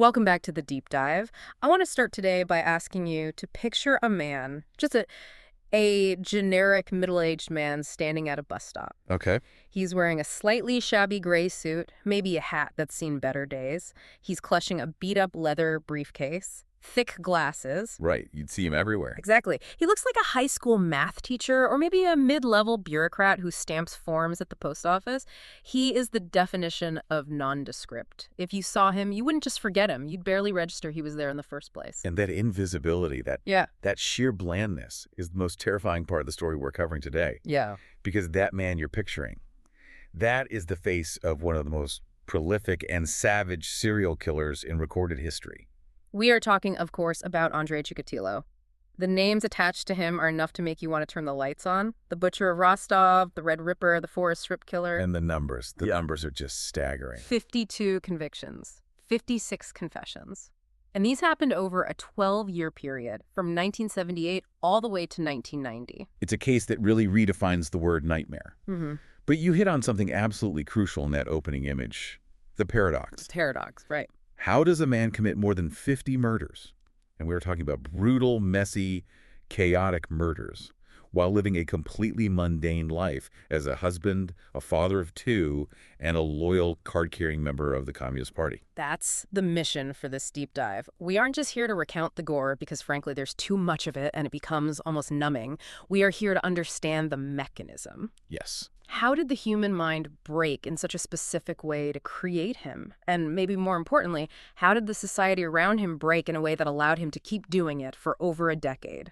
Welcome back to the deep dive. I want to start today by asking you to picture a man, just a generic middle-aged man standing at a bus stop. Okay. He's wearing a slightly shabby gray suit, maybe a hat that's seen better days. He's clutching a beat-up leather briefcase, thick glasses. Right. You'd see him everywhere. Exactly. He looks like a high school math teacher or maybe a mid-level bureaucrat who stamps forms at the post office. He is the definition of nondescript. If you saw him, you wouldn't just forget him. You'd barely register he was there in the first place. And that invisibility, that sheer blandness is the most terrifying part of the story we're covering today. Yeah. Because that man you're picturing, that is the face of one of the most prolific and savage serial killers in recorded history. We are talking, of course, about Andrei Chikatilo. The names attached to him are enough to make you want to turn the lights on. The Butcher of Rostov, the Red Ripper, the Forest Strip Killer. And the numbers. The numbers are just staggering. 52 convictions, 56 confessions. And these happened over a 12-year period, from 1978 all the way to 1990. It's a case that really redefines the word nightmare. Mm-hmm. But you hit on something absolutely crucial in that opening image, the paradox. Paradox, right. How does a man commit more than 50 murders? And we were talking about brutal, messy, chaotic murders while living a completely mundane life as a husband, a father of two, and a loyal card-carrying member of the Communist Party. That's the mission for this deep dive. We aren't just here to recount the gore because, frankly, there's too much of it and it becomes almost numbing. We are here to understand the mechanism. Yes. How did the human mind break in such a specific way to create him? And maybe more importantly, how did the society around him break in a way that allowed him to keep doing it for over a decade?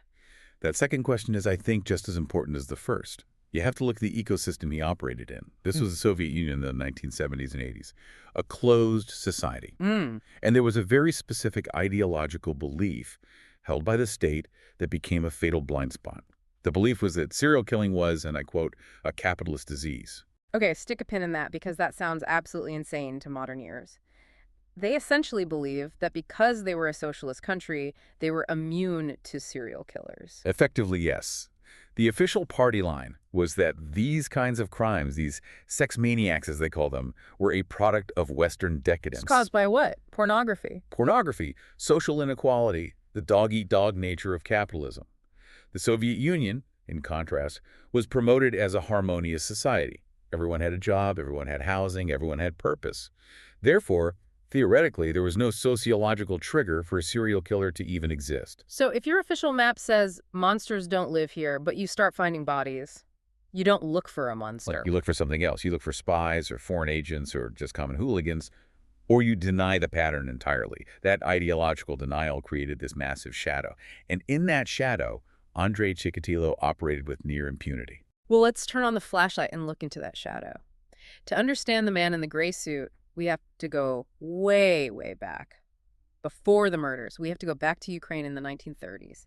That second question is, I think, just as important as the first. You have to look at the ecosystem he operated in. This was the Soviet Union in the 1970s and 80s, a closed society. And there was a very specific ideological belief held by the state that became a fatal blind spot. The belief was that serial killing was, and I quote, a capitalist disease. Okay, stick a pin in that because that sounds absolutely insane to modern ears. They essentially believed that because they were a socialist country, they were immune to serial killers. Effectively, yes. The official party line was that these kinds of crimes, these sex maniacs as they call them, were a product of Western decadence. It's caused by what? Pornography. Pornography, social inequality, the dog-eat-dog nature of capitalism. The Soviet Union, in contrast, was promoted as a harmonious society. Everyone had a job, everyone had housing, everyone had purpose. Therefore, theoretically, there was no sociological trigger for a serial killer to even exist. So if your official map says monsters don't live here, but you start finding bodies, you don't look for a monster. Like you look for something else. You look for spies or foreign agents or just common hooligans, or you deny the pattern entirely. That ideological denial created this massive shadow. And in that shadow, Andrei Chikatilo operated with near impunity. Well, let's turn on the flashlight and look into that shadow. To understand the man in the gray suit, we have to go way, way back. Before the murders, we have to go back to Ukraine in the 1930s.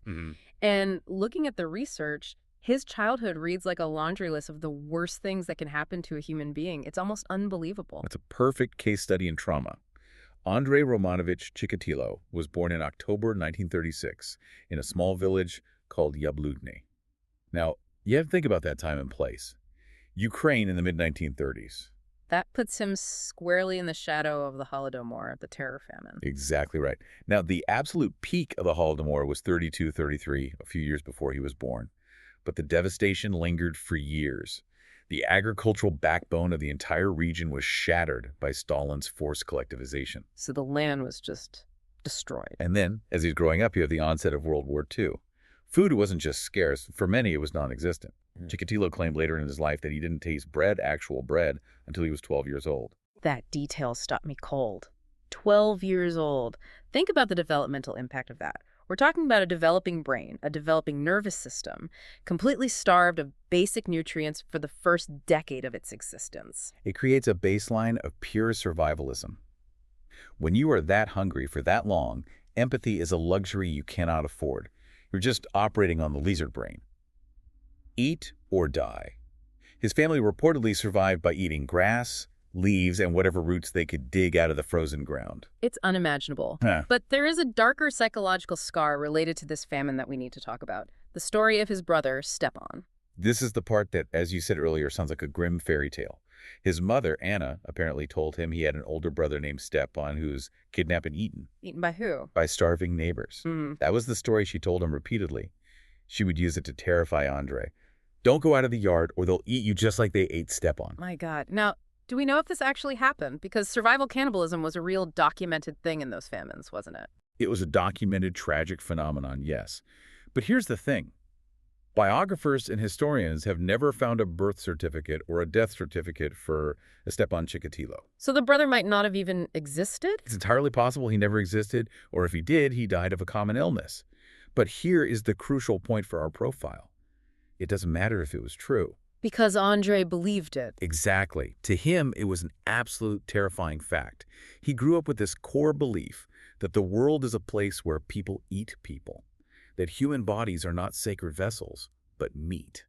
And looking at the research, his childhood reads like a laundry list of the worst things that can happen to a human being. It's almost unbelievable. It's a perfect case study in trauma. Andrei Romanovich Chikatilo was born in October 1936 in a small village called Yabludny. Now, you have to think about that time and place. Ukraine in the mid-1930s. That puts him squarely in the shadow of the Holodomor, the terror famine. Exactly right. Now, the absolute peak of the Holodomor was 32-33, a few years before he was born. But the devastation lingered for years. The agricultural backbone of the entire region was shattered by Stalin's forced collectivization. So the land was just destroyed. And then, as he's growing up, you have the onset of World War II. Food wasn't just scarce. For many, it was non-existent. Chikatilo claimed later in his life that he didn't taste bread, actual bread, until he was 12 years old. That detail stopped me cold. 12 years old. Think about the developmental impact of that. We're talking about a developing brain, a developing nervous system, completely starved of basic nutrients for the first decade of its existence. It creates a baseline of pure survivalism. When you are that hungry for that long, empathy is a luxury you cannot afford. You're just operating on the lizard brain. Eat or die. His family reportedly survived by eating grass, leaves, and whatever roots they could dig out of the frozen ground. It's unimaginable. But there is a darker psychological scar related to this famine that we need to talk about. The story of his brother, Stepan. This is the part that, as you said earlier, sounds like a grim fairy tale. His mother, Anna, apparently told him he had an older brother named Stepan who was kidnapped and eaten. Eaten by who? By starving neighbors. Mm. That was the story she told him repeatedly. She would use it to terrify Andrei. Don't go out of the yard or they'll eat you just like they ate Stepan. My God. Now, do we know if this actually happened? Because survival cannibalism was a real documented thing in those famines, wasn't it? It was a documented tragic phenomenon, yes. But here's the thing. Biographers and historians have never found a birth certificate or a death certificate for Stepan Chikatilo. So the brother might not have even existed? It's entirely possible he never existed, or if he did, he died of a common illness. But here is the crucial point for our profile. It doesn't matter if it was true. Because Andrei believed it. Exactly. To him, it was an absolute terrifying fact. He grew up with this core belief that the world is a place where people eat people, that human bodies are not sacred vessels, but meat,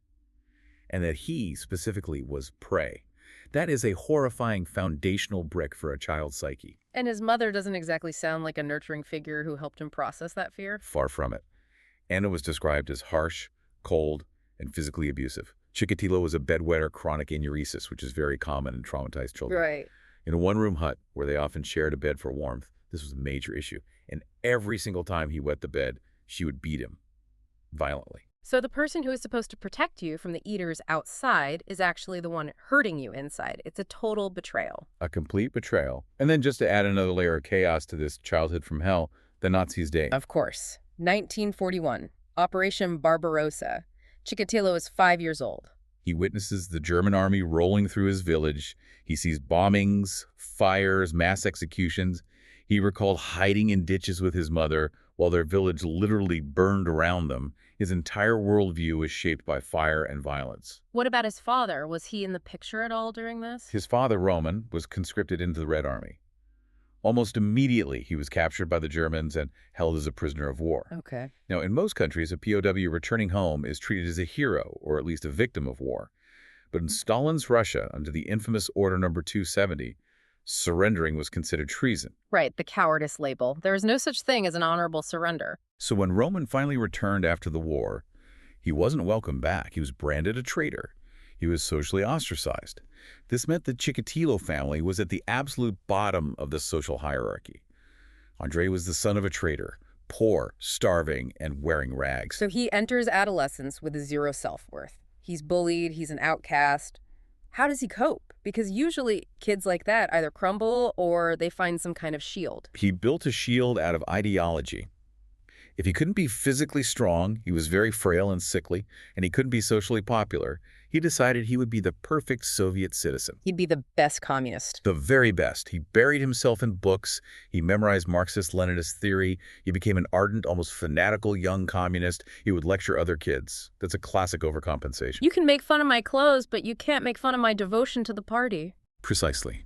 and that he specifically was prey. That is a horrifying foundational brick for a child's psyche. And his mother doesn't exactly sound like a nurturing figure who helped him process that fear? Far from it. Anna was described as harsh, cold, and physically abusive. Chikatilo was a bedwetter chronic enuresis, which is very common in traumatized children. Right. In a one-room hut where they often shared a bed for warmth, this was a major issue. And every single time he wet the bed, she would beat him violently. So the person who is supposed to protect you from the eaters outside is actually the one hurting you inside. It's a total betrayal. A complete betrayal. And then just to add another layer of chaos to this childhood from hell, the Nazis' day. Of course. 1941, Operation Barbarossa. Chikatilo is 5 years old. He witnesses the German army rolling through his village. He sees bombings, fires, mass executions. He recalled hiding in ditches with his mother while their village literally burned around them. His entire worldview was shaped by fire and violence. What about his father? Was he in the picture at all during this? His father, Roman, was conscripted into the Red Army. Almost immediately, he was captured by the Germans and held as a prisoner of war. Okay. Now, in most countries, a POW returning home is treated as a hero, or at least a victim of war. But in Stalin's Russia, under the infamous Order No. 270, surrendering was considered treason. Right, the cowardice label. There is no such thing as an honorable surrender. So when Roman finally returned after the war, he wasn't welcomed back. He was branded a traitor. He was socially ostracized. This meant the Chikatilo family was at the absolute bottom of the social hierarchy. Andrei was the son of a traitor, poor, starving, and wearing rags. So he enters adolescence with zero self-worth. He's bullied, he's an outcast. How does he cope? Because usually kids like that either crumble or they find some kind of shield. He built a shield out of ideology. If he couldn't be physically strong, he was very frail and sickly, and he couldn't be socially popular, he decided he would be the perfect Soviet citizen. He'd be the best communist. The very best. He buried himself in books. He memorized Marxist-Leninist theory. He became an ardent, almost fanatical young communist. He would lecture other kids. That's a classic overcompensation. You can make fun of my clothes, but you can't make fun of my devotion to the party. Precisely.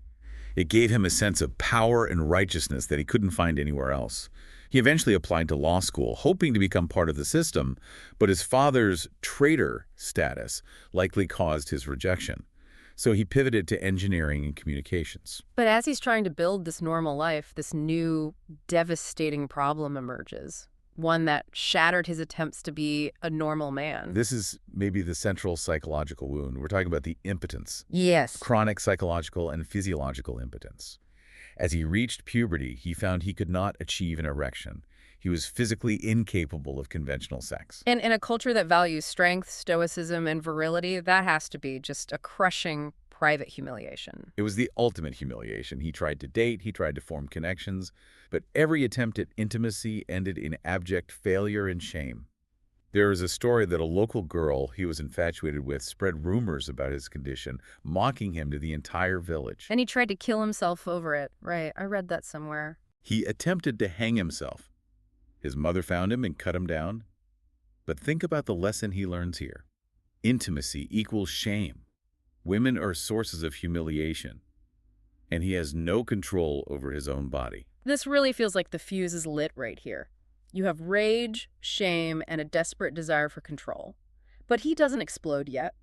It gave him a sense of power and righteousness that he couldn't find anywhere else. He eventually applied to law school, hoping to become part of the system, but his father's traitor status likely caused his rejection. So he pivoted to engineering and communications. But as he's trying to build this normal life, this new, devastating problem emerges. One that shattered his attempts to be a normal man. This is maybe the central psychological wound. We're talking about the impotence. Yes. Chronic psychological and physiological impotence. As he reached puberty, he found he could not achieve an erection. He was physically incapable of conventional sex. And in a culture that values strength, stoicism, and virility, that has to be just a crushing private humiliation. It was the ultimate humiliation. He tried to date, he tried to form connections, but every attempt at intimacy ended in abject failure and shame. There is a story that a local girl he was infatuated with spread rumors about his condition, mocking him to the entire village. And he tried to kill himself over it. Right, I read that somewhere. He attempted to hang himself. His mother found him and cut him down. But think about the lesson he learns here. Intimacy equals shame. Women are sources of humiliation. And he has no control over his own body. This really feels like the fuse is lit right here. You have rage, shame, and a desperate desire for control. But he doesn't explode yet.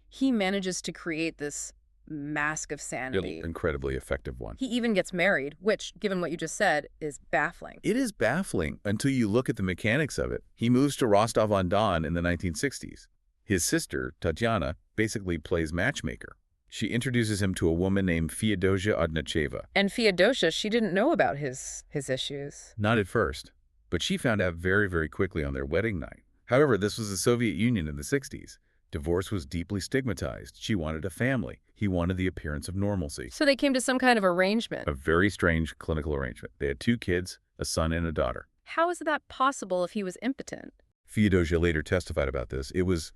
He manages to create this mask of sanity. An incredibly effective one. He even gets married, which, given what you just said, is baffling. It is baffling until you look at the mechanics of it. He moves to Rostov-on-Don in the 1960s. His sister, Tatiana, basically plays matchmaker. She introduces him to a woman named Feodosia Odnacheva. And Feodosia, she didn't know about his issues. Not at first, but she found out very, very quickly on their wedding night. However, this was the Soviet Union in the 60s. Divorce was deeply stigmatized. She wanted a family. He wanted the appearance of normalcy. So they came to some kind of arrangement. A very strange clinical arrangement. They had 2 kids, a son and a daughter. How is that possible if he was impotent? Feodosia later testified about this. It was,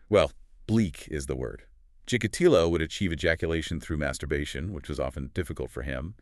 well, bleak is the word. Chikatilo would achieve ejaculation through masturbation, which was often difficult for him,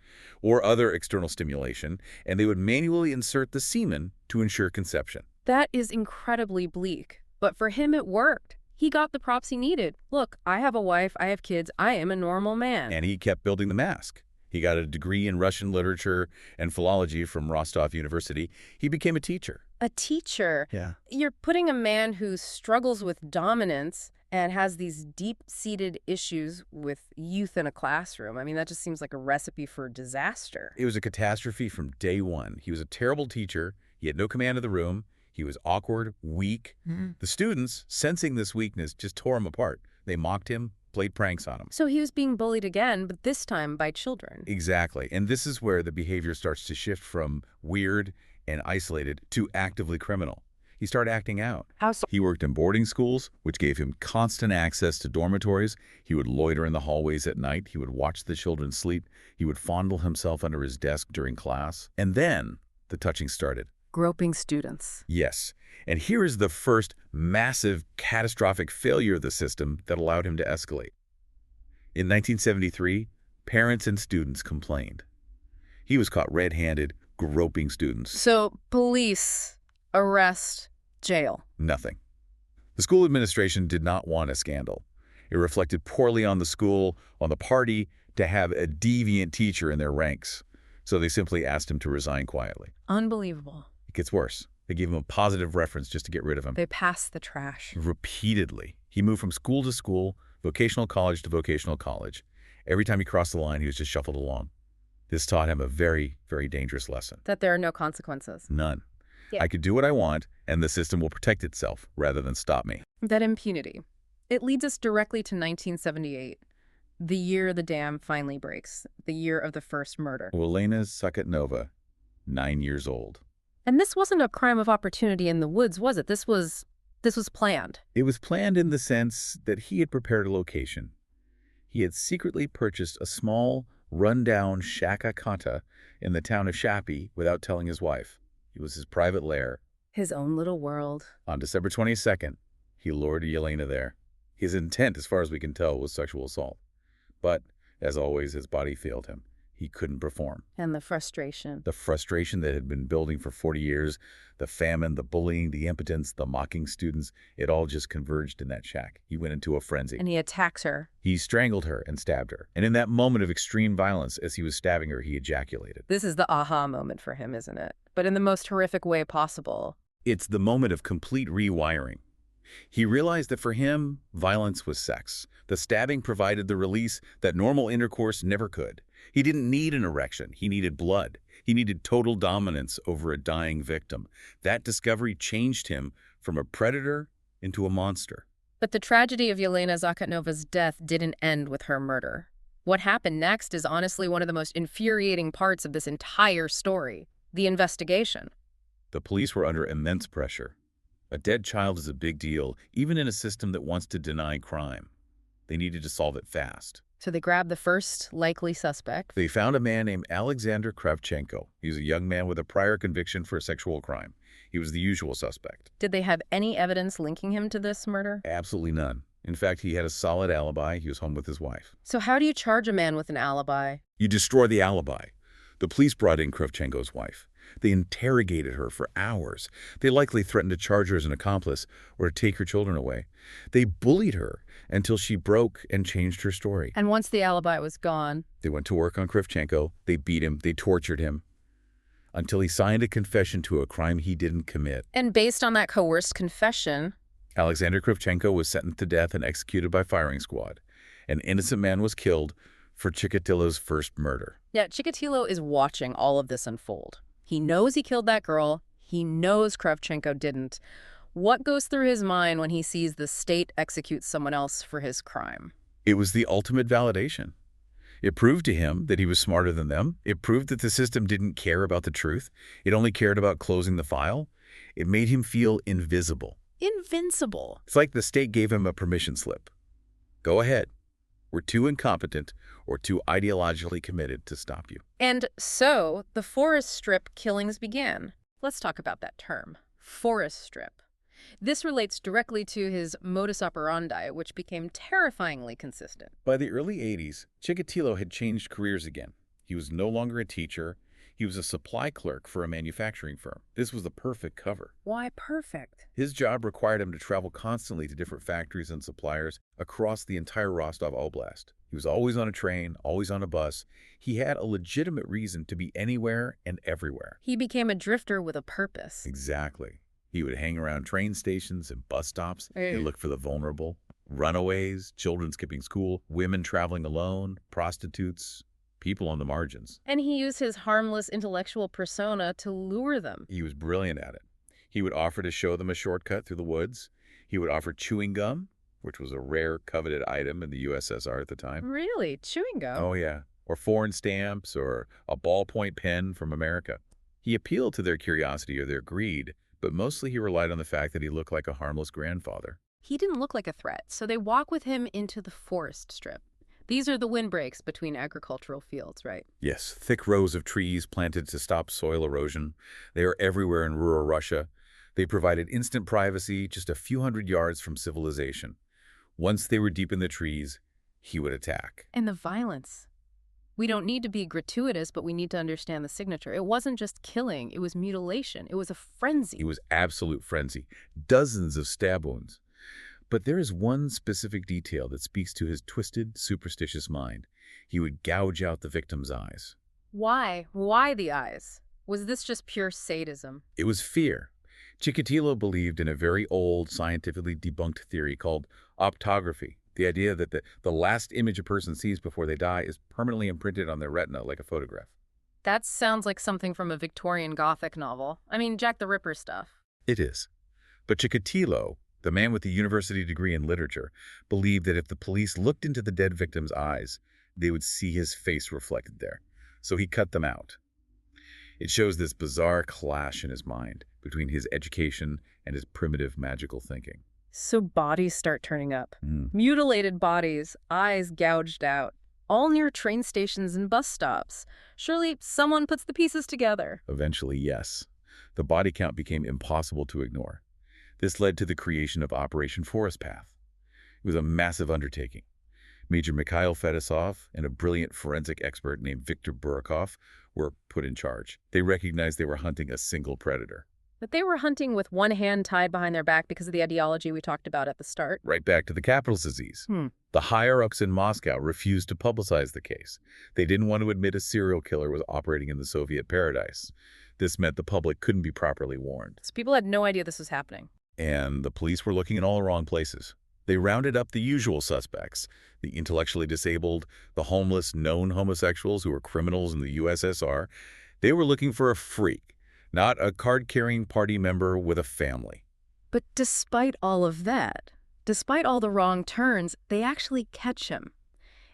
or other external stimulation, and they would manually insert the semen to ensure conception. That is incredibly bleak. But for him, it worked. He got the props he needed. Look, I have a wife, I have kids, I am a normal man. And he kept building the mask. He got a degree in Russian literature and philology from Rostov University. He became a teacher. A teacher? Yeah. You're putting a man who struggles with dominance and has these deep-seated issues with youth in a classroom. I mean, that just seems like a recipe for disaster. It was a catastrophe from day one. He was a terrible teacher. He had no command of the room. He was awkward, weak. The students, sensing this weakness, just tore him apart. They mocked him, played pranks on him. So he was being bullied again, but this time by children. Exactly. And this is where the behavior starts to shift from weird and isolated to actively criminal. He started acting out. How so? He worked in boarding schools, which gave him constant access to dormitories. He would loiter in the hallways at night. He would watch the children sleep. He would fondle himself under his desk during class. And then the touching started. Groping students. Yes. And here is the first massive, catastrophic failure of the system that allowed him to escalate. In 1973, parents and students complained. He was caught red-handed, groping students. So police, arrest, jail. Nothing. The school administration did not want a scandal. It reflected poorly on the school, on the party, to have a deviant teacher in their ranks. So they simply asked him to resign quietly. Unbelievable. It gets worse. They gave him a positive reference just to get rid of him. They passed the trash. Repeatedly. He moved from school to school, vocational college to vocational college. Every time he crossed the line, he was just shuffled along. This taught him a very, very dangerous lesson. That there are no consequences. None. Yeah. I could do what I want, and the system will protect itself rather than stop me. That impunity. It leads us directly to 1978, the year the dam finally breaks, the year of the first murder. Elena Sakatnova, 9 years old. And this wasn't a crime of opportunity in the woods, was it? This was planned. It was planned in the sense that he had prepared a location. He had secretly purchased a small, run-down shaka-kata in the town of Shapi without telling his wife. It was his private lair. His own little world. On December 22nd, he lured Yelena there. His intent, as far as we can tell, was sexual assault. But, as always, his body failed him. He couldn't perform. And the frustration. The frustration that had been building for 40 years, the famine, the bullying, the impotence, the mocking students, it all just converged in that shack. He went into a frenzy. And he attacks her. He strangled her and stabbed her. And in that moment of extreme violence, as he was stabbing her, he ejaculated. This is the aha moment for him, isn't it? But in the most horrific way possible. It's the moment of complete rewiring. He realized that for him, violence was sex. The stabbing provided the release that normal intercourse never could. He didn't need an erection. He needed blood. He needed total dominance over a dying victim. That discovery changed him from a predator into a monster. But the tragedy of Yelena Zakatnova's death didn't end with her murder. What happened next is honestly one of the most infuriating parts of this entire story, the investigation. The police were under immense pressure. A dead child is a big deal, even in a system that wants to deny crime. They needed to solve it fast. So they grabbed the first likely suspect. They found a man named Alexander Kravchenko. He was a young man with a prior conviction for a sexual crime. He was the usual suspect. Did they have any evidence linking him to this murder? Absolutely none. In fact, he had a solid alibi. He was home with his wife. So how do you charge a man with an alibi? You destroy the alibi. The police brought in Kravchenko's wife. They interrogated her for hours. They likely threatened to charge her as an accomplice or to take her children away. They bullied her until she broke and changed her story. And once the alibi was gone? They went to work on Kravchenko. They beat him. They tortured him until he signed a confession to a crime he didn't commit. And based on that coerced confession, Alexander Kravchenko was sentenced to death and executed by firing squad. An innocent man was killed for Chikatilo's first murder. Yeah, Chikatilo is watching all of this unfold. He knows he killed that girl. He knows Kravchenko didn't. What goes through his mind when he sees the state execute someone else for his crime? It was the ultimate validation. It proved to him that he was smarter than them. It proved that the system didn't care about the truth. It only cared about closing the file. It made him feel invisible. Invincible. It's like the state gave him a permission slip. Go ahead. We're too incompetent or too ideologically committed to stop you. And so the forest strip killings began. Let's talk about that term, forest strip. This relates directly to his modus operandi, which became terrifyingly consistent. By the early 80s, Chikatilo had changed careers again. He was no longer a teacher. He was a supply clerk for a manufacturing firm. This was the perfect cover. Why perfect? His job required him to travel constantly to different factories and suppliers across the entire Rostov Oblast. He was always on a train, always on a bus. He had a legitimate reason to be anywhere and everywhere. He became a drifter with a purpose. Exactly. He would hang around train stations and bus stops and look for the vulnerable. Runaways, children skipping school, women traveling alone, prostitutes, people on the margins. And he used his harmless intellectual persona to lure them. He was brilliant at it. He would offer to show them a shortcut through the woods. He would offer chewing gum, which was a rare, coveted item in the USSR at the time. Really? Chewing gum? Oh, yeah. Or foreign stamps or a ballpoint pen from America. He appealed to their curiosity or their greed, but mostly he relied on the fact that he looked like a harmless grandfather. He didn't look like a threat, so they walk with him into the forest strip. These are the windbreaks between agricultural fields, right? Yes, thick rows of trees planted to stop soil erosion. They are everywhere in rural Russia. They provided instant privacy just a few hundred yards from civilization. Once they were deep in the trees, he would attack. And the violence. We don't need to be gratuitous, but we need to understand the signature. It wasn't just killing, it was mutilation. It was a frenzy. It was absolute frenzy. Dozens of stab wounds. But there is one specific detail that speaks to his twisted, superstitious mind. He would gouge out the victim's eyes. Why? Why the eyes? Was this just pure sadism? It was fear. Chikatilo believed in a very old, scientifically debunked theory called optography. The idea that the last image a person sees before they die is permanently imprinted on their retina like a photograph. That sounds like something from a Victorian Gothic novel. I mean, Jack the Ripper stuff. It is. But Chikatilo, the man with the university degree in literature, believed that if the police looked into the dead victim's eyes, they would see his face reflected there. So he cut them out. It shows this bizarre clash in his mind between his education and his primitive magical thinking. So bodies start turning up. Mutilated bodies, eyes gouged out, all near train stations and bus stops. Surely someone puts the pieces together. Eventually, yes. The body count became impossible to ignore. This led to the creation of Operation Forest Path. It was a massive undertaking. Major Mikhail Fedosov and a brilliant forensic expert named Viktor Burakov were put in charge. They recognized they were hunting a single predator. But they were hunting with one hand tied behind their back because of the ideology we talked about at the start. Right back to the capital's disease. The higher-ups in Moscow refused to publicize the case. They didn't want to admit a serial killer was operating in the Soviet paradise. This meant the public couldn't be properly warned. So people had no idea this was happening. And the police were looking in all the wrong places. They rounded up the usual suspects, the intellectually disabled, the homeless, known homosexuals who were criminals in the USSR. They were looking for a freak, not a card-carrying party member with a family. But despite all of that, despite all the wrong turns, they actually catch him.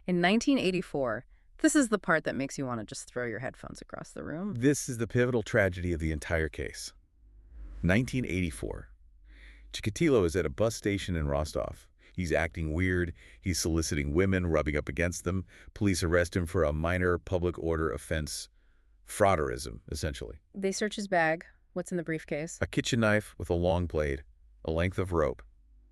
In 1984, this is the part that makes you want to just throw your headphones across the room. This is the pivotal tragedy of the entire case. 1984. Chikatilo is at a bus station in Rostov. He's acting weird. He's soliciting women, rubbing up against them. Police arrest him for a minor public order offense. Frauderism, essentially. They search his bag. What's in the briefcase? A kitchen knife with a long blade, a length of rope,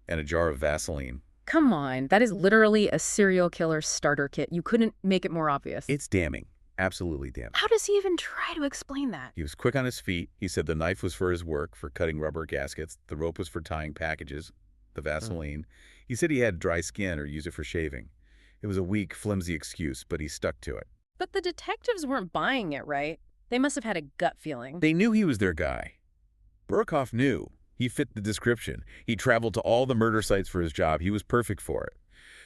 and a jar of Vaseline. Come on, that is literally a serial killer starter kit. You couldn't make it more obvious. It's damning. Absolutely damning. How does he even try to explain that? He was quick on his feet. He said the knife was for his work, for cutting rubber gaskets. The rope was for tying packages. The Vaseline. He said he had dry skin or used it for shaving. It was a weak, flimsy excuse, but he stuck to it. But the detectives weren't buying it, right? They must have had a gut feeling. They knew he was their guy. Burakov knew. He fit the description. He traveled to all the murder sites for his job. He was perfect for it.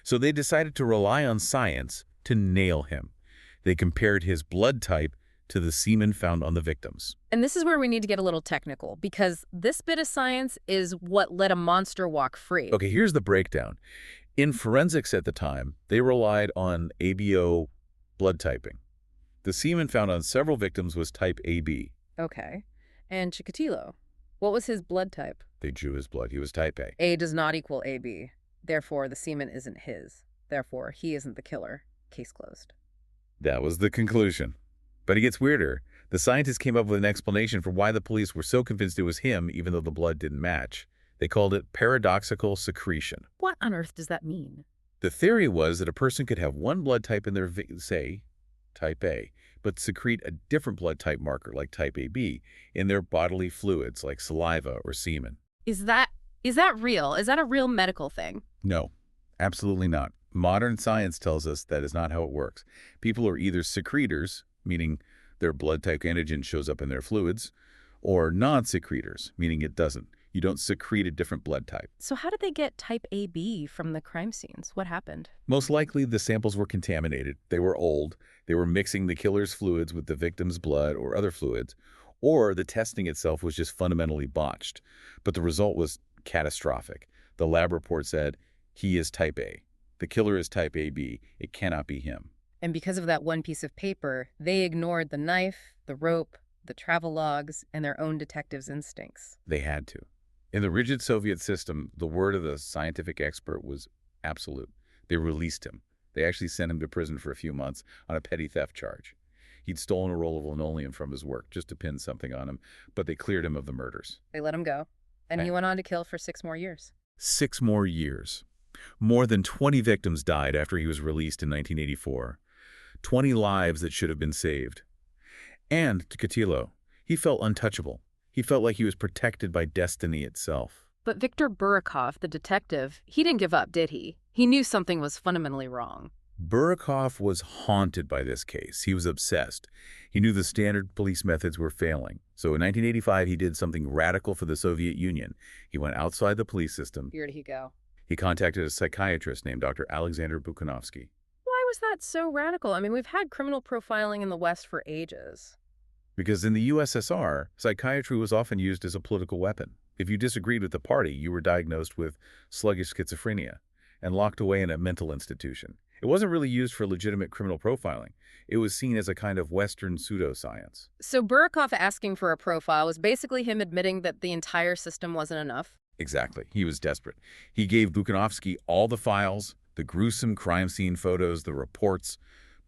So they decided to rely on science to nail him. They compared his blood type to the semen found on the victims. And this is where we need to get a little technical, because this bit of science is what let a monster walk free. Okay, here's the breakdown. In forensics at the time, they relied on ABO blood typing. The semen found on several victims was type AB. Okay. And Chikatilo, what was his blood type? They drew his blood. He was type A. A does not equal AB. Therefore, the semen isn't his. Therefore, he isn't the killer. Case closed. That was the conclusion. But it gets weirder. The scientists came up with an explanation for why the police were so convinced it was him, even though the blood didn't match. They called it paradoxical secretion. What on earth does that mean? The theory was that a person could have one blood type in their, say, type A, but secrete a different blood type marker, like type AB, in their bodily fluids, like saliva or semen. Is that real? Is that a real medical thing? No, absolutely not. Modern science tells us that is not how it works. People are either secretors, meaning their blood type antigen shows up in their fluids, or non-secretors, meaning it doesn't. You don't secrete a different blood type. So how did they get type AB from the crime scenes? What happened? Most likely, the samples were contaminated. They were old. They were mixing the killer's fluids with the victim's blood or other fluids, or the testing itself was just fundamentally botched. But the result was catastrophic. The lab report said, he is type A. The killer is type AB. It cannot be him. And because of that one piece of paper, they ignored the knife, the rope, the travel logs, and their own detective's instincts. They had to. In the rigid Soviet system, the word of the scientific expert was absolute. They released him. They actually sent him to prison for a few months on a petty theft charge. He'd stolen a roll of linoleum from his work just to pin something on him, but they cleared him of the murders. They let him go, and he went on to kill for 6 more years. 6 more years. More than 20 victims died after he was released in 1984. 20 lives that should have been saved. And Chikatilo, he felt untouchable. He felt like he was protected by destiny itself. But Viktor Burakov, the detective, he didn't give up, did he? He knew something was fundamentally wrong. Burakov was haunted by this case. He was obsessed. He knew the standard police methods were failing. So in 1985, he did something radical for the Soviet Union. He went outside the police system. Where did he go? He contacted a psychiatrist named Dr. Alexander Buchanovsky. Why was that so radical? I mean, we've had criminal profiling in the West for ages. Because in the USSR, psychiatry was often used as a political weapon. If you disagreed with the party, you were diagnosed with sluggish schizophrenia and locked away in a mental institution. It wasn't really used for legitimate criminal profiling. It was seen as a kind of Western pseudoscience. So Burakov asking for a profile was basically him admitting that the entire system wasn't enough? Exactly. He was desperate. He gave Buchanovsky all the files, the gruesome crime scene photos, the reports.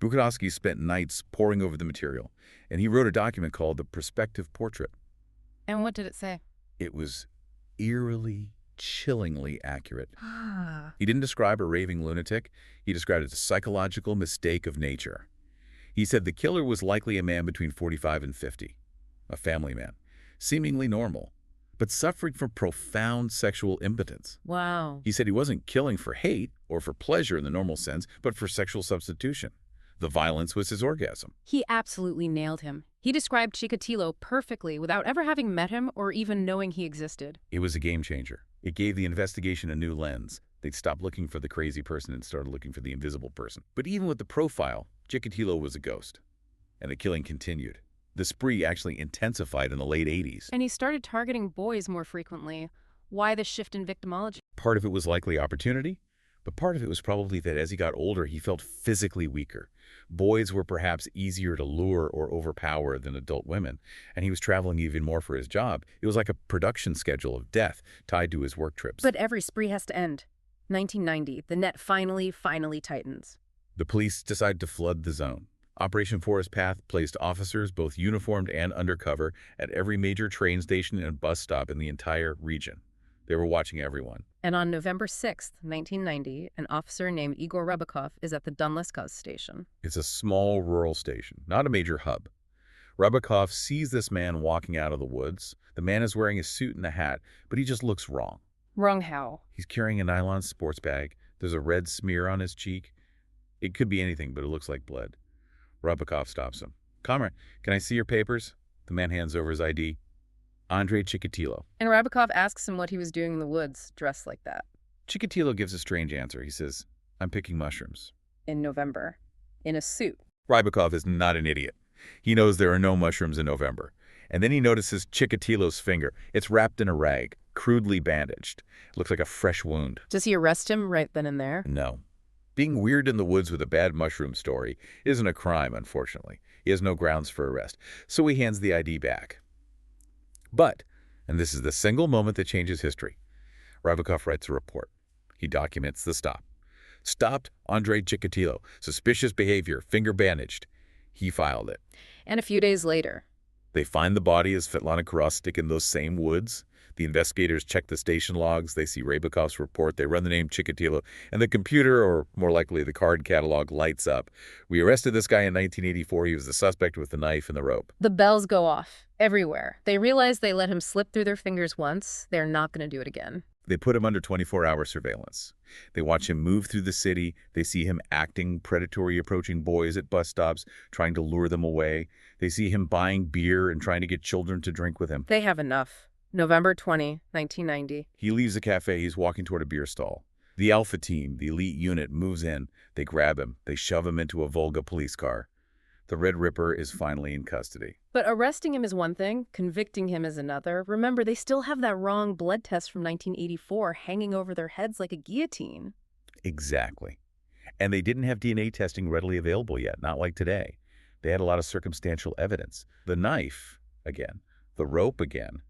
Buchanovsky spent nights poring over the material, and he wrote a document called the Prospective Portrait. And what did it say? It was eerily, chillingly accurate. He didn't describe a raving lunatic. He described it as a psychological mistake of nature. He said the killer was likely a man between 45 and 50, a family man, seemingly normal, but suffering from profound sexual impotence. Wow. He said he wasn't killing for hate or for pleasure in the normal sense, but for sexual substitution. The violence was his orgasm. He absolutely nailed him. He described Chikatilo perfectly without ever having met him or even knowing he existed. It was a game changer. It gave the investigation a new lens. They'd stopped looking for the crazy person and started looking for the invisible person. But even with the profile, Chikatilo was a ghost. And the killing continued. The spree actually intensified in the late 80s. And he started targeting boys more frequently. Why the shift in victimology? Part of it was likely opportunity, but part of it was probably that as he got older, he felt physically weaker. Boys were perhaps easier to lure or overpower than adult women, and he was traveling even more for his job. It was like a production schedule of death tied to his work trips. But every spree has to end. 1990, the net finally tightens. The police decided to flood the zone. Operation Forest Path placed officers, both uniformed and undercover, at every major train station and bus stop in the entire region. They were watching everyone. And on November 6th, 1990, an officer named Igor Rybakov is at the Dunleskos station. It's a small rural station, not a major hub. Rybakov sees this man walking out of the woods. The man is wearing a suit and a hat, but he just looks wrong. Wrong how? He's carrying a nylon sports bag. There's a red smear on his cheek. It could be anything, but it looks like blood. Rybakov stops him. "Comrade, can I see your papers?" The man hands over his ID. Andrei Chikatilo. And Rybakov asks him what he was doing in the woods, dressed like that. Chikatilo gives a strange answer. He says, "I'm picking mushrooms." In November. In a suit. Rybakov is not an idiot. He knows there are no mushrooms in November. And then he notices Chikatilo's finger. It's wrapped in a rag, crudely bandaged. It looks like a fresh wound. Does he arrest him right then and there? No. Being weird in the woods with a bad mushroom story isn't a crime, unfortunately. He has no grounds for arrest, so he hands the ID back. But, and this is the single moment that changes history, Rybakov writes a report. He documents the stop. Stopped Andrei Chikatilo. Suspicious behavior, finger bandaged. He filed it. And a few days later, They find the body of Svetlana Karostik in those same woods. The investigators check the station logs. They see Rybakov's report. They run the name Chikatilo, and the computer, or more likely the card catalog, lights up. We arrested this guy in 1984. He was the suspect with the knife and the rope. the bells go off everywhere. They realize they let him slip through their fingers once. They're not going to do it again. They put him under 24-hour surveillance. They watch him move through the city. They see him acting predatory, approaching boys at bus stops, trying to lure them away. They see him buying beer and trying to get children to drink with him. They have enough. November 20, 1990. He leaves the cafe. He's walking toward a beer stall. The Alpha team, the elite unit, moves in. They grab him. They shove him into a Volga police car. The Red Ripper is finally in custody. But arresting him is one thing, convicting him is another. Remember, they still have that wrong blood test from 1984 hanging over their heads like a guillotine. Exactly. And they didn't have DNA testing readily available yet, not like today. They had a lot of circumstantial evidence. The knife, again. The rope, again.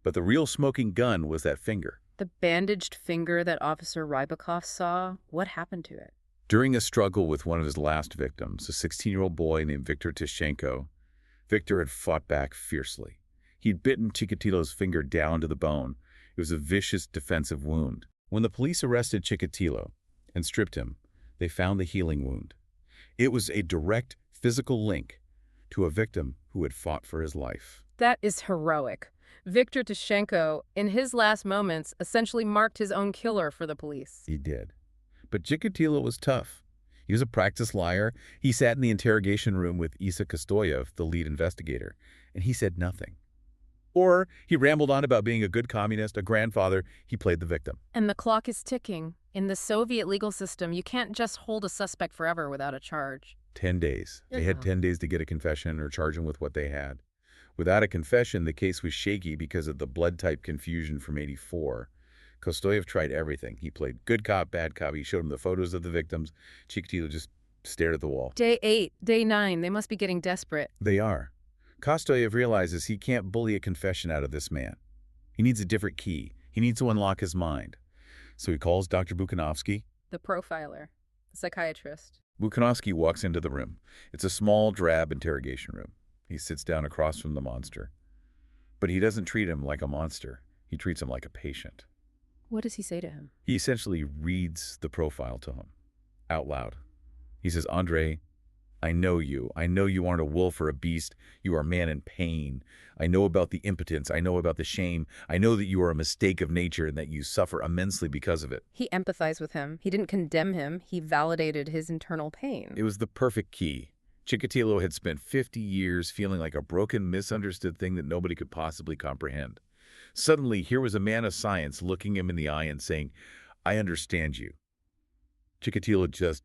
But the real smoking gun was that finger. The bandaged finger that Officer Rybakov saw, what happened to it? During a struggle with one of his last victims, a 16-year-old boy named Viktor Tishchenko, Viktor had fought back fiercely. He'd bitten Chikatilo's finger down to the bone. It was a vicious defensive wound. When the police arrested Chikatilo and stripped him, they found the healing wound. It was a direct physical link to a victim who had fought for his life. That is heroic. Viktor Tishchenko, in his last moments, essentially marked his own killer for the police. He did. But Chikatilo was tough. He was a practiced liar. He sat in the interrogation room with Isa Kostoyev, the lead investigator, and he said nothing. Or he rambled on about being a good communist, a grandfather. He played the victim. And the clock is ticking. In the Soviet legal system, you can't just hold a suspect forever without a charge. 10 days. They had 10 days to get a confession or charge him with what they had. Without a confession, the case was shaky because of the blood type confusion from '84. Kostoyev tried everything. He played good cop, bad cop. He showed him the photos of the victims. Chikatilo just stared at the wall. Day 8, day 9, they must be getting desperate. They are. Kostoyev realizes he can't bully a confession out of this man. He needs a different key. He needs to unlock his mind. So he calls Dr. Buchanovsky. The profiler, the psychiatrist. Buchanovsky walks into the room. It's a small, drab interrogation room. He sits down across from the monster. But he doesn't treat him like a monster. He treats him like a patient. What does he say to him? He essentially reads the profile to him, out loud. He says, Andrei, I know you. I know you aren't a wolf or a beast. You are a man in pain. I know about the impotence. I know about the shame. I know that you are a mistake of nature and that you suffer immensely because of it. He empathized with him. He didn't condemn him. He validated his internal pain. It was the perfect key. Chikatilo had spent 50 years feeling like a broken, misunderstood thing that nobody could possibly comprehend. Suddenly, here was a man of science looking him in the eye and saying, I understand you. Chikatilo just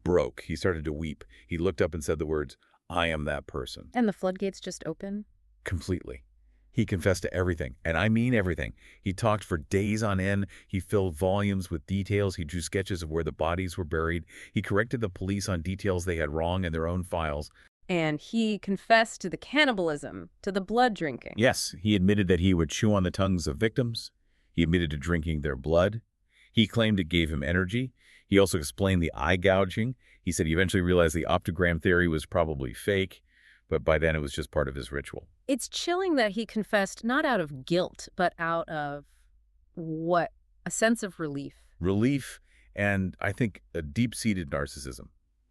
broke. He started to weep. He looked up and said the words, I am that person. And the floodgates just open? Completely. He confessed to everything, and I mean everything. He talked for days on end. He filled volumes with details. He drew sketches of where the bodies were buried. He corrected the police on details they had wrong in their own files. And he confessed to the cannibalism, to the blood drinking. Yes, he admitted that he would chew on the tongues of victims. He admitted to drinking their blood. He claimed it gave him energy. He also explained the eye gouging. He said he eventually realized the optogram theory was probably fake, but by then it was just part of his ritual. It's chilling that he confessed not out of guilt, but out of, what, a sense of relief. Relief and, I think, a deep-seated narcissism.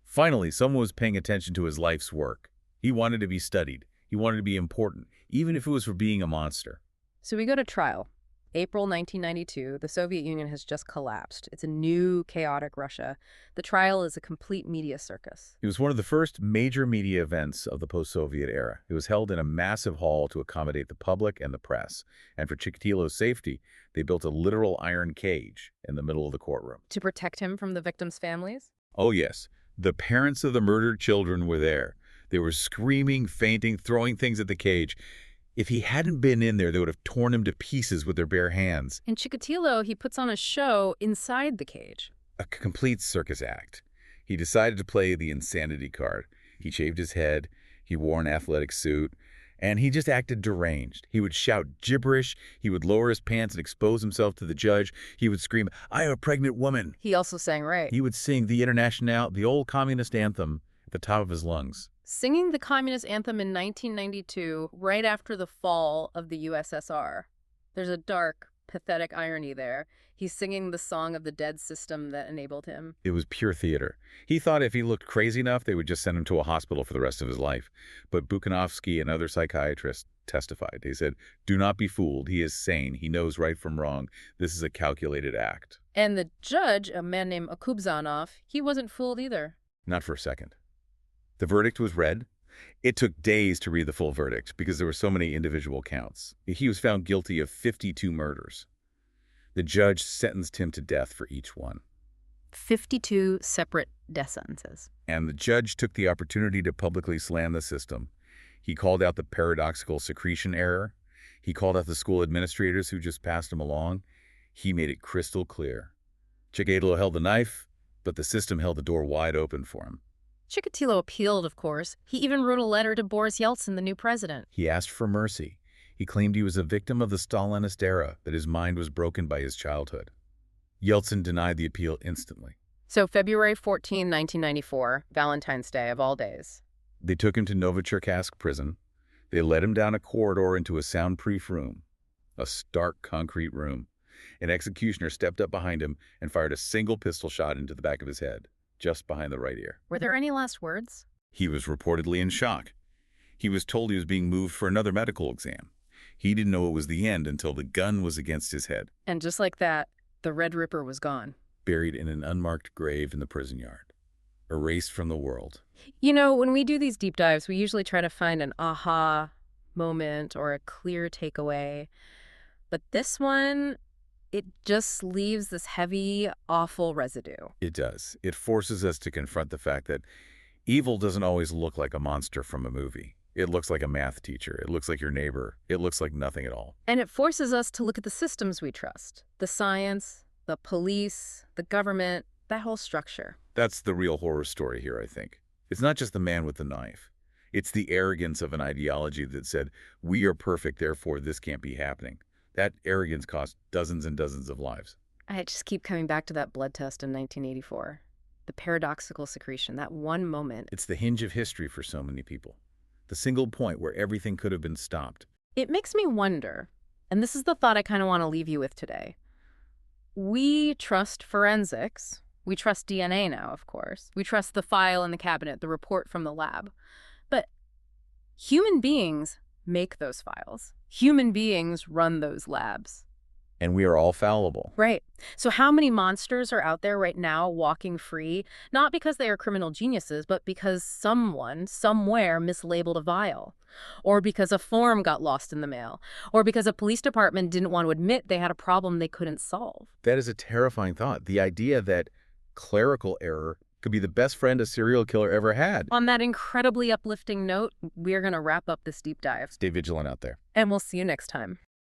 Finally, someone was paying attention to his life's work. He wanted to be studied. He wanted to be important, even if it was for being a monster. So we go to trial. April 1992, the Soviet Union has just collapsed. It's a new, chaotic Russia. The trial is a complete media circus. It was one of the first major media events of the post-Soviet era. It was held in a massive hall to accommodate the public and the press. And for Chikatilo's safety, they built a literal iron cage in the middle of the courtroom. To protect him from the victims' families? Oh, yes. The parents of the murdered children were there. They were screaming, fainting, throwing things at the cage. If he hadn't been in there, they would have torn him to pieces with their bare hands. And Chikatilo, he puts on a show inside the cage. A complete circus act. He decided to play the insanity card. He shaved his head, he wore an athletic suit, and he just acted deranged. He would shout gibberish, he would lower his pants and expose himself to the judge, he would scream, "I am a pregnant woman." He also sang right. He would sing the Internationale, the old communist anthem, at the top of his lungs. Singing the communist anthem in 1992, right after the fall of the USSR. There's a dark, pathetic irony there. He's singing the song of the dead system that enabled him. It was pure theater. He thought if he looked crazy enough, they would just send him to a hospital for the rest of his life. But Buchanovsky and other psychiatrists testified. They said, "Do not be fooled. He is sane. He knows right from wrong. This is a calculated act." And the judge, a man named Akubzanov, he wasn't fooled either. Not for a second. The verdict was read. It took days to read the full verdict because there were so many individual counts. He was found guilty of 52 murders. The judge sentenced him to death for each one. 52 separate death sentences. And the judge took the opportunity to publicly slam the system. He called out the paradoxical secretion error. He called out the school administrators who just passed him along. He made it crystal clear. Chikatilo held the knife, but the system held the door wide open for him. Chikatilo appealed, of course. He even wrote a letter to Boris Yeltsin, the new president. He asked for mercy. He claimed he was a victim of the Stalinist era, that his mind was broken by his childhood. Yeltsin denied the appeal instantly. So February 14, 1994, Valentine's Day of all days. They took him to Novocherkassk prison. They led him down a corridor into a soundproof room, a stark concrete room. An executioner stepped up behind him and fired a single pistol shot into the back of his head, just behind the right ear. Were there any last words? He was reportedly in shock. He was told he was being moved for another medical exam. He didn't know it was the end until the gun was against his head. And just like that, the Red Ripper was gone. Buried in an unmarked grave in the prison yard. Erased from the world. You know, when we do these deep dives, we usually try to find an aha moment or a clear takeaway. But this one, it just leaves this heavy, awful residue. It does. It forces us to confront the fact that evil doesn't always look like a monster from a movie. It looks like a math teacher. It looks like your neighbor. It looks like nothing at all. And it forces us to look at the systems we trust. The science, the police, the government, that whole structure. That's the real horror story here, I think. It's not just the man with the knife. It's the arrogance of an ideology that said, we are perfect, therefore this can't be happening. That arrogance cost dozens and dozens of lives. I just keep coming back to that blood test in 1984. The paradoxical secretion, that one moment. It's the hinge of history for so many people. The single point where everything could have been stopped. It makes me wonder, and this is the thought I kind of want to leave you with today. We trust forensics. We trust DNA now, of course. We trust the file in the cabinet, the report from the lab. But human beings make those files. Human beings run those labs. And we are all fallible. Right. So how many monsters are out there right now walking free? Not because they are criminal geniuses, but because someone, somewhere, mislabeled a vial. Or because a form got lost in the mail. Or because a police department didn't want to admit they had a problem they couldn't solve. That is a terrifying thought. The idea that clerical error could be the best friend a serial killer ever had. On that incredibly uplifting note, we're going to wrap up this deep dive. Stay vigilant out there. And we'll see you next time.